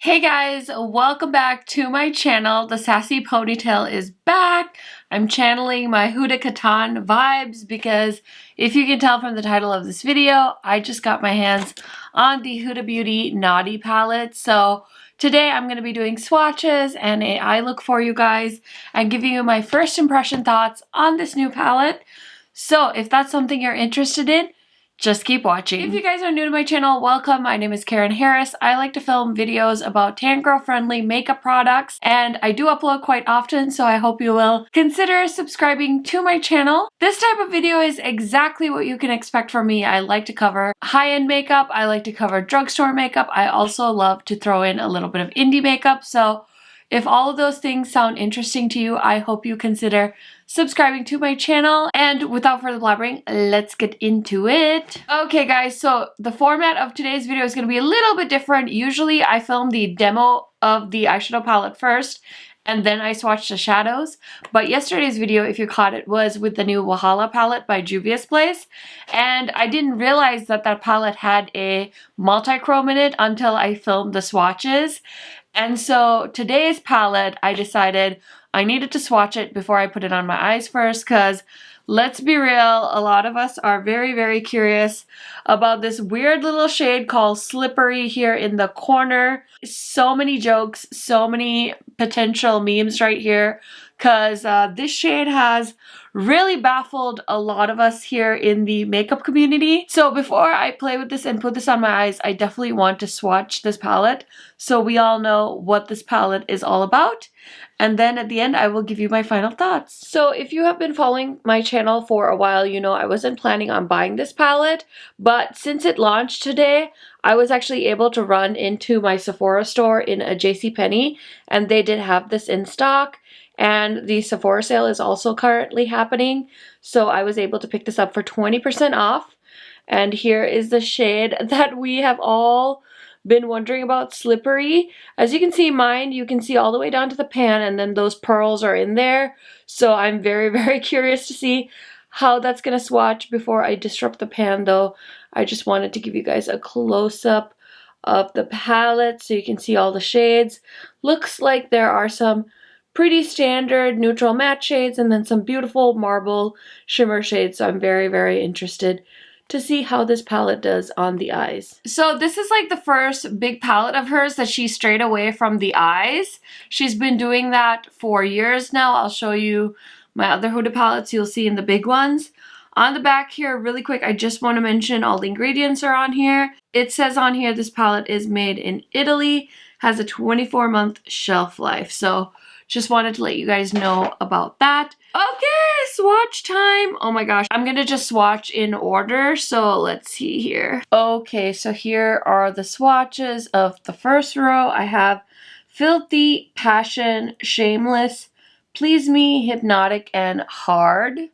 Hey guys, welcome back to my channel. The sassy ponytail is back. I'm channeling my Huda Katan vibes because if you can tell from the title of this video, I just got my hands on the Huda Beauty NUDE palette. So today I'm going to be doing swatches and a eye look for you guys and giving you my first impression thoughts on this new palette. So if that's something you're interested in, just keep watching. If you guys are new to my channel, welcome. My name is Karen Harris. I like to film videos about tan girl friendly makeup products and I do upload quite often, so I hope you will consider subscribing to my channel. This type of video is exactly what you can expect from me. I like to cover high-end makeup. I like to cover drugstore makeup. I also love to throw in a little bit of indie makeup. So if all of those things sound interesting to you, I hope you consider subscribing to my channel. And without further blabbering, let's get into it. Okay guys, so the format of today's video is going to be a little bit different. Usually I film the demo of the eyeshadow palette first and then I swatch the shadows. But yesterday's video, if you caught it, was with the new Wahala palette by Juvia's Place. And I didn't realize that that palette had a multi-chrome in it until I filmed the swatches. And so today's palette, I decided I needed to swatch it before I put it on my eyes first because let's be real, a lot of us are very, very curious about this weird little shade called Slippery here in the corner. So many jokes, so many potential memes right here because this shade has really baffled a lot of us here in the makeup community. So before I play with this and put this on my eyes, I definitely want to swatch this palette so we all know what this palette is all about. And then at the end, I will give you my final thoughts. So if you have been following my channel for a while, you know I wasn't planning on buying this palette, but since it launched today, I was actually able to run into my Sephora store in a JCPenney, and they did have this in stock. And the Sephora sale is also currently happening, so I was able to pick this up for 20% off. And here is the shade that we have all been wondering about, Slippery. As you can see, mine, you can see all the way down to the pan, and then those pearls are in there. So I'm very, very curious to see how that's going to swatch before I disrupt the pan, though. I just wanted to give you guys a close-up of the palette so you can see all the shades. Looks like there are some pretty standard neutral matte shades and then some beautiful marble shimmer shades. So I'm very, very interested to see how this palette does on the eyes. So this is like the first big palette of hers that she strayed away from the eyes. She's been doing that for years now. I'll show you my other Huda palettes you'll see in the big ones. On the back here, really quick, I just want to mention all the ingredients are on here. It says on here this palette is made in Italy, has a 24-month shelf life. So just wanted to let you guys know about that. Okay, swatch time. Oh my gosh, I'm gonna just swatch in order. So let's see here. Okay, so here are the swatches of the first row. I have Filthy, Passion, Shameless, Please Me, Hypnotic, and Hard.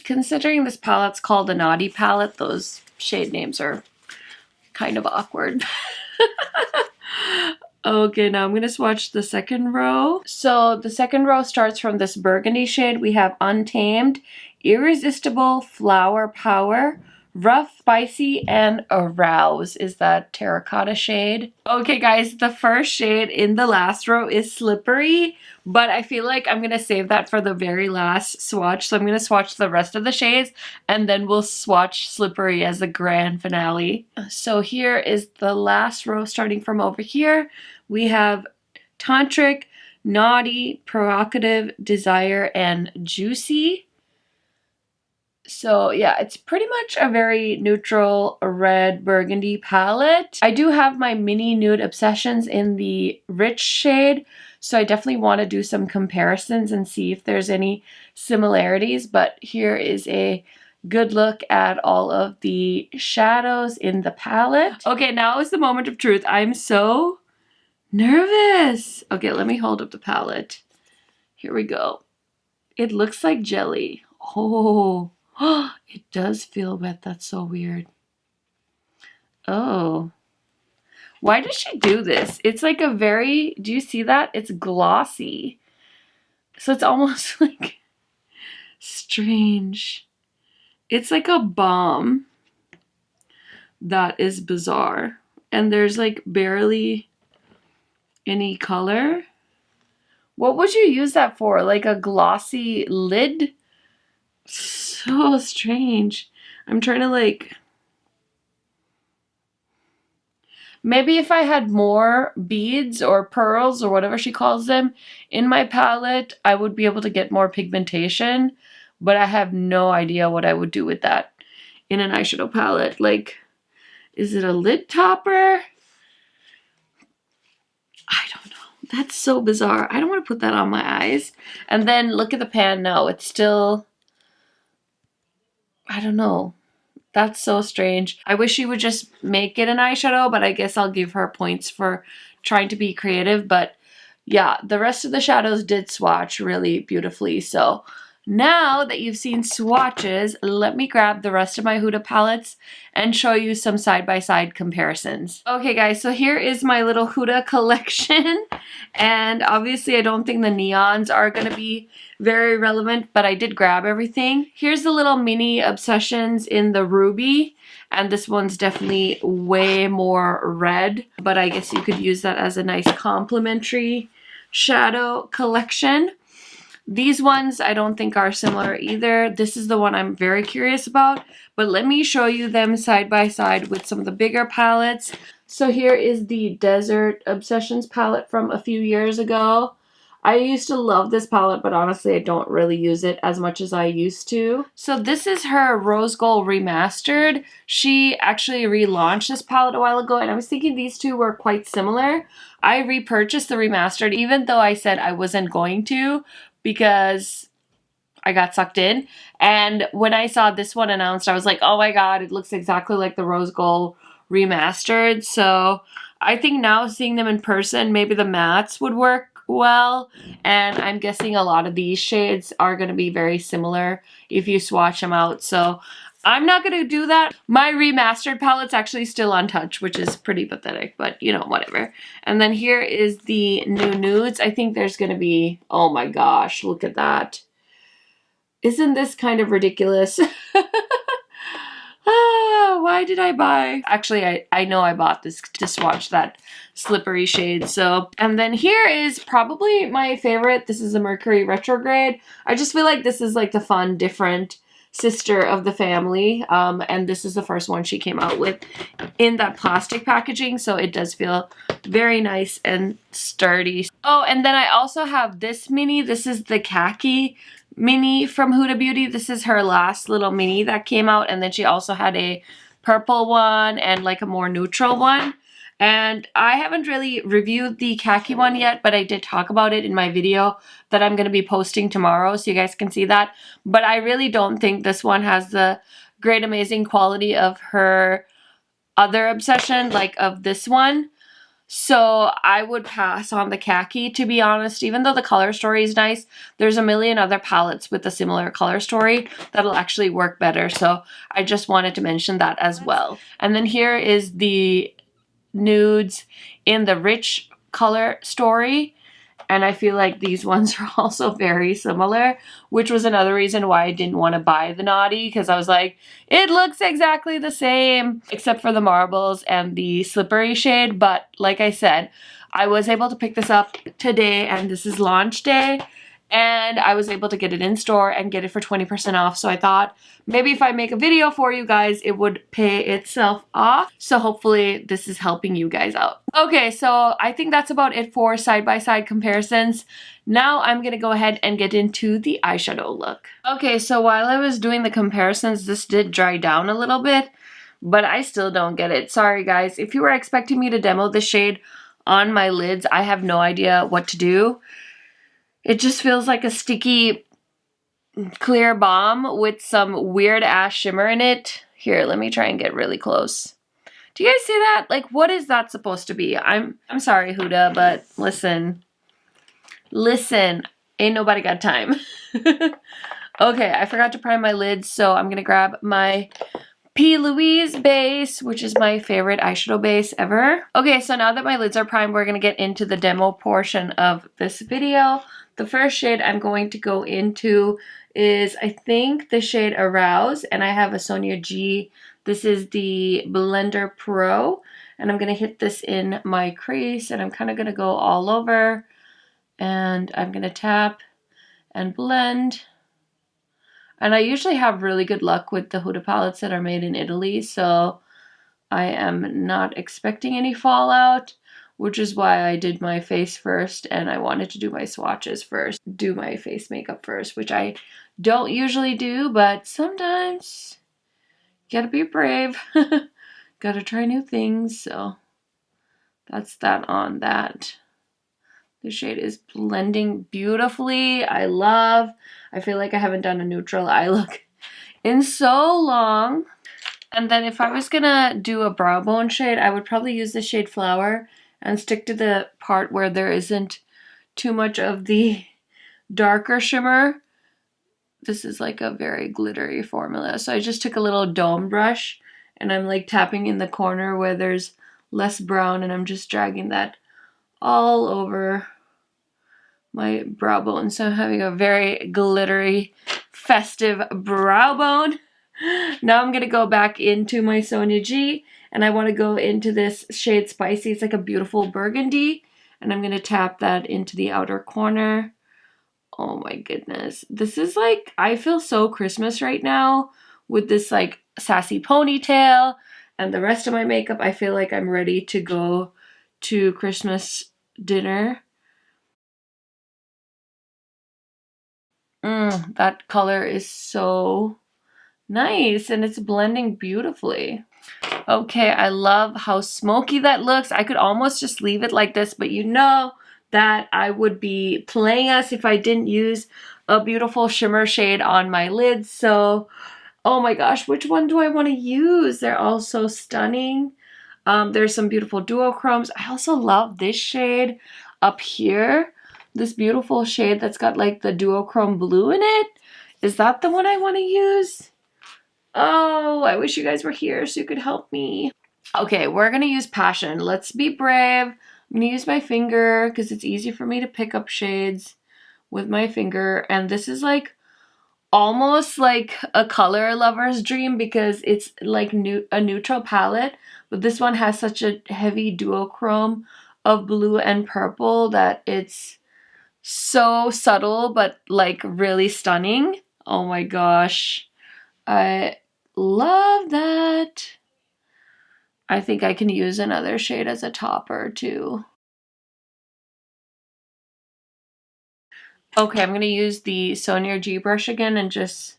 Considering this palette's called a NUDE palette, those shade names are kind of awkward. Okay, now I'm going to swatch the second row. So the second row starts from this burgundy shade. We have Untamed, Irresistible, Flower Power, Rough, Spicy, and Arouse is that terracotta shade. Okay guys, the first shade in the last row is Slippery, but I feel like I'm going to save that for the very last swatch. So I'm going to swatch the rest of the shades and then we'll swatch Slippery as the grand finale. So here is the last row starting from over here. We have Tantric, Naughty, Provocative, Desire, and Juicy. So yeah, it's pretty much a very neutral red burgundy palette. I do have my mini nude obsessions in the rich shade, so I definitely want to do some comparisons and see if there's any similarities, but here is a good look at all of the shadows in the palette. Okay, now is the moment of truth. I'm so nervous. Okay, let me hold up the palette. Here we go. It looks like jelly. Oh, it does feel wet. That's so weird. Oh. Why does she do this? It's like a very, do you see that? It's glossy. So it's almost like strange. It's like a balm that is bizarre. and there's like barely any color. What would you use that for? Like a glossy lid? So strange. I'm trying to like... Maybe if I had more beads or pearls or whatever she calls them in my palette, I would be able to get more pigmentation. But I have no idea what I would do with that in an eyeshadow palette. Like, is it a lid topper? I don't know. That's so bizarre. I don't want to put that on my eyes. And then look at the pan now. It's still... I don't know. That's so strange. I wish she would just make it an eyeshadow, but I guess I'll give her points for trying to be creative. But yeah, the rest of the shadows did swatch really beautifully. So now that you've seen swatches, let me grab the rest of my Huda palettes and show you some side-by-side comparisons. Okay guys, so here is my little Huda collection. And obviously I don't think the neons are going to be very relevant, but I did grab everything. Here's the little mini obsessions in the ruby. And this one's definitely way more red, but I guess you could use that as a nice complementary shadow collection. These ones I don't think are similar either. This is the one I'm very curious about, but let me show you them side by side with some of the bigger palettes. So here is the Desert Obsessions palette from a few years ago. I used to love this palette, but honestly I don't really use it as much as I used to. So this is her Rose Gold Remastered. She actually relaunched this palette a while ago, and I was thinking these two were quite similar. I repurchased the Remastered even though I said I wasn't going to, because I got sucked in. And when I saw this one announced, I was like, oh my god, it looks exactly like the Rose Gold Remastered. So I think now seeing them in person, maybe the mattes would work well. And I'm guessing a lot of these shades are going to be very similar if you swatch them out. So I'm not going to do that. My remastered palette's actually still untouched, which is pretty pathetic, but you know, whatever. And then here is the new nudes. I think there's going to be, oh my gosh, look at that. Isn't this kind of ridiculous? Why did I buy? Actually, I know I bought this to swatch that slippery shade. So, and then here is probably my favorite. This is a Mercury Retrograde. I just feel like this is like the fun, different sister of the family. And this is the first one she came out with in that plastic packaging. So it does feel very nice and sturdy. Oh, and then I also have this mini. This is the khaki mini from Huda Beauty. This is her last little mini that came out, and then she also had a purple one and like a more neutral one. And I haven't really reviewed the khaki one yet, but I did talk about it in my video that I'm going to be posting tomorrow, so you guys can see that. But I really don't think this one has the great amazing quality of her other obsession, like of this one. So I would pass on the khaki, to be honest. Even though the color story is nice, there's a million other palettes with a similar color story that'll actually work better. So I just wanted to mention that as well. And then here is the nudes in the rich color story. And I feel like these ones are also very similar, which was another reason why I didn't want to buy the Naughty, because I was like, it looks exactly the same, except for the marbles and the slippery shade. But like I said, I was able to pick this up today, and this is launch day, and I was able to get it in store and get it for 20% off. So I thought maybe if I make a video for you guys, it would pay itself off. So hopefully this is helping you guys out. Okay, so I think that's about it for side-by-side comparisons. Now I'm going to go ahead and get into the eyeshadow look. Okay, so while I was doing the comparisons, this did dry down a little bit, but I still don't get it. Sorry guys, if you were expecting me to demo this shade on my lids, I have no idea what to do. It just feels like a sticky clear balm with some weird ass shimmer in it. Here, let me try and get really close. Do you guys see that? Like, what is that supposed to be? I'm sorry, Huda, but listen. Listen, ain't nobody got time. Okay, I forgot to prime my lids, so I'm gonna grab my P. Louise base, which is my favorite eyeshadow base ever. Okay, so now that my lids are primed, we're gonna get into the demo portion of this video. The first shade I'm going to go into is, I think, the shade Arouse, and I have a Sonia G. This is the Blender Pro, And I'm going to hit this in my crease, and I'm kind of going to go all over, and I'm going to tap and blend. And I usually have really good luck with the Huda palettes that are made in Italy, so I am not expecting any fallout, which is why I did my face first, and I wanted to do my swatches first, do my face makeup first, which I don't usually do, but sometimes you gotta be brave. Gotta try new things, so that's that on that. The shade is blending beautifully. I feel like I haven't done a neutral eye look in so long. And then if I was gonna do a brow bone shade, I would probably use the shade Flower and stick to the part where there isn't too much of the darker shimmer. This is like a very glittery formula. So I just took a little dome brush and I'm like tapping in the corner where there's less brown, and I'm just dragging that all over my brow bone. So I'm having a very glittery, festive brow bone. Now I'm gonna go back into my Sonia G, and I want to go into this shade Spicy. It's like a beautiful burgundy, and I'm gonna tap that into the outer corner. Oh my goodness. This is like, I feel so Christmas right now with this like sassy ponytail and the rest of my makeup. I feel like I'm ready to go to Christmas dinner. That color is so nice, and it's blending beautifully. Okay, I love how smoky that looks. I could almost just leave it like this, but you know that I would be playing us if I didn't use a beautiful shimmer shade on my lids. So, oh my gosh, which one do I want to use? They're all so stunning. There's some beautiful duochromes. I also love this shade up here. This beautiful shade that's got like the duochrome blue in it. Is that the one I want to use? Oh, I wish you guys were here so you could help me. Okay, we're gonna use Passion. Let's be brave. I'm gonna use my finger because it's easy for me to pick up shades with my finger. And this is like almost like a color lover's dream because it's like a neutral palette, but this one has such a heavy duochrome of blue and purple that it's so subtle but like really stunning. Oh my gosh. I love that. I think I can use another shade as a topper too. Okay, I'm going to use the Sonia G brush again and just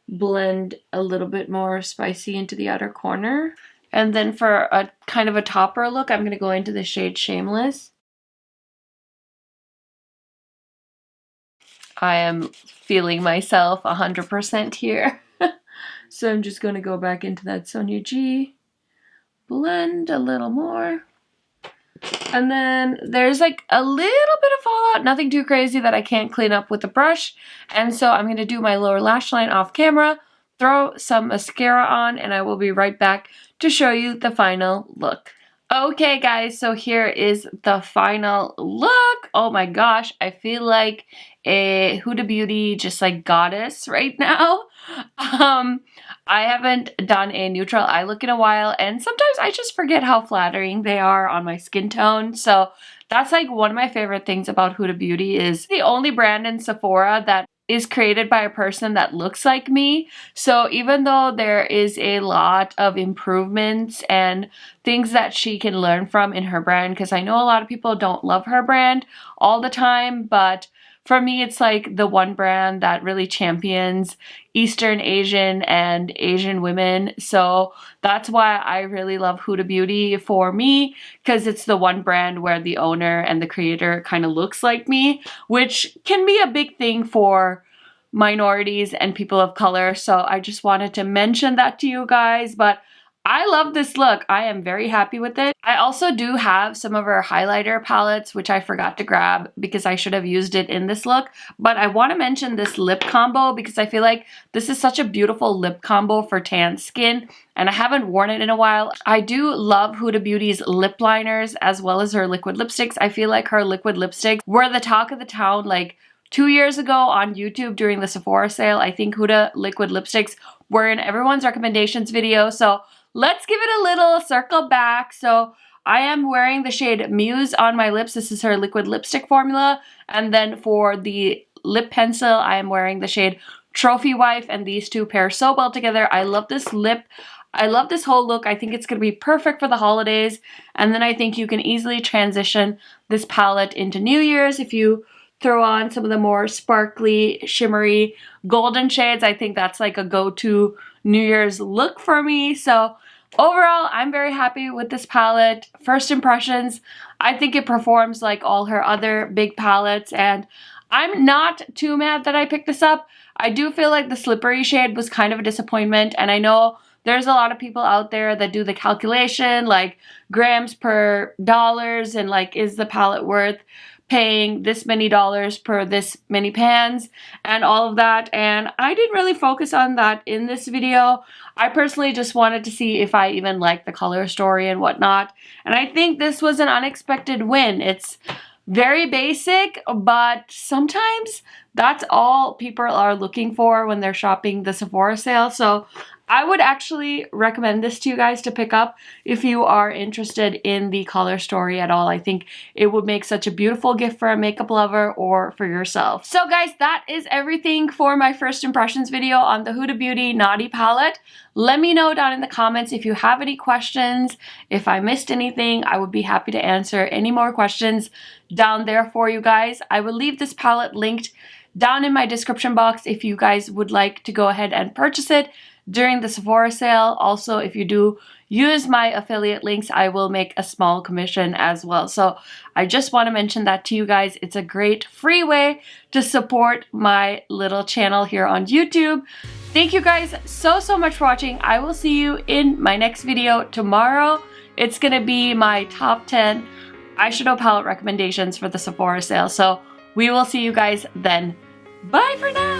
blend a little bit more Spicy into the outer corner. And then for a kind of a topper look, I'm going to go into the shade Shameless. I am feeling myself 100% here. So I'm just going to go back into that Sonia G, blend a little more. And then there's like a little bit of fallout, nothing too crazy that I can't clean up with the brush. And so I'm going to do my lower lash line off camera, throw some mascara on, and I will be right back to show you the final look. Okay guys, so here is the final look. Oh my gosh, I feel like a Huda Beauty just like goddess right now. I haven't done a neutral eye look in a while, and sometimes I just forget how flattering they are on my skin tone. So that's like one of my favorite things about Huda Beauty is the only brand in Sephora that is created by a person that looks like me. So even though there is a lot of improvements and things that she can learn from in her brand, because I know a lot of people don't love her brand all the time, but for me, it's like the one brand that really champions Eastern Asian and Asian women. So that's why I really love Huda Beauty for me, because it's the one brand where the owner and the creator kind of looks like me, which can be a big thing for minorities and people of color. So I just wanted to mention that to you guys. But I love this look. I am very happy with it. I also do have some of her highlighter palettes, which I forgot to grab because I should have used it in this look. But I want to mention this lip combo because I feel like this is such a beautiful lip combo for tan skin, and I haven't worn it in a while. I do love Huda Beauty's lip liners as well as her liquid lipsticks. I feel like her liquid lipsticks were the talk of the town like 2 years ago on YouTube during the Sephora sale. I think Huda liquid lipsticks were in everyone's recommendations video. So let's give it a little circle back. So I am wearing the shade Muse on my lips. This is her liquid lipstick formula. And then for the lip pencil, I am wearing the shade Trophy Wife, and these two pair so well together. I love this lip. I love this whole look. I think it's going to be perfect for the holidays. And then I think you can easily transition this palette into New Year's if you throw on some of the more sparkly, shimmery, golden shades. I think that's like a go-to New Year's look for me. So overall, I'm very happy with this palette. First impressions, I think it performs like all her other big palettes, and I'm not too mad that I picked this up. I do feel like the slippery shade was kind of a disappointment, and I know there's a lot of people out there that do the calculation, like grams per dollars, and like, is the palette worth paying this many dollars per this many pans and all of that. And I didn't really focus on that in this video. I personally just wanted to see if I even like the color story and whatnot. And I think this was an unexpected win. It's very basic, but sometimes that's all people are looking for when they're shopping the Sephora sale. So I would actually recommend this to you guys to pick up if you are interested in the color story at all. I think it would make such a beautiful gift for a makeup lover or for yourself. So guys, that is everything for my first impressions video on the Huda Beauty Naughty palette. Let me know down in the comments if you have any questions. If I missed anything, I would be happy to answer any more questions down there for you guys. I will leave this palette linked down in my description box if you guys would like to go ahead and purchase it during the Sephora sale. Also, if you do use my affiliate links, I will make a small commission as well. So I just want to mention that to you guys. It's a great free way to support my little channel here on YouTube. Thank you guys so much for watching. I will see you in my next video tomorrow. It's gonna be my top 10 eyeshadow palette recommendations for the Sephora sale. So we will see you guys then. Bye for now.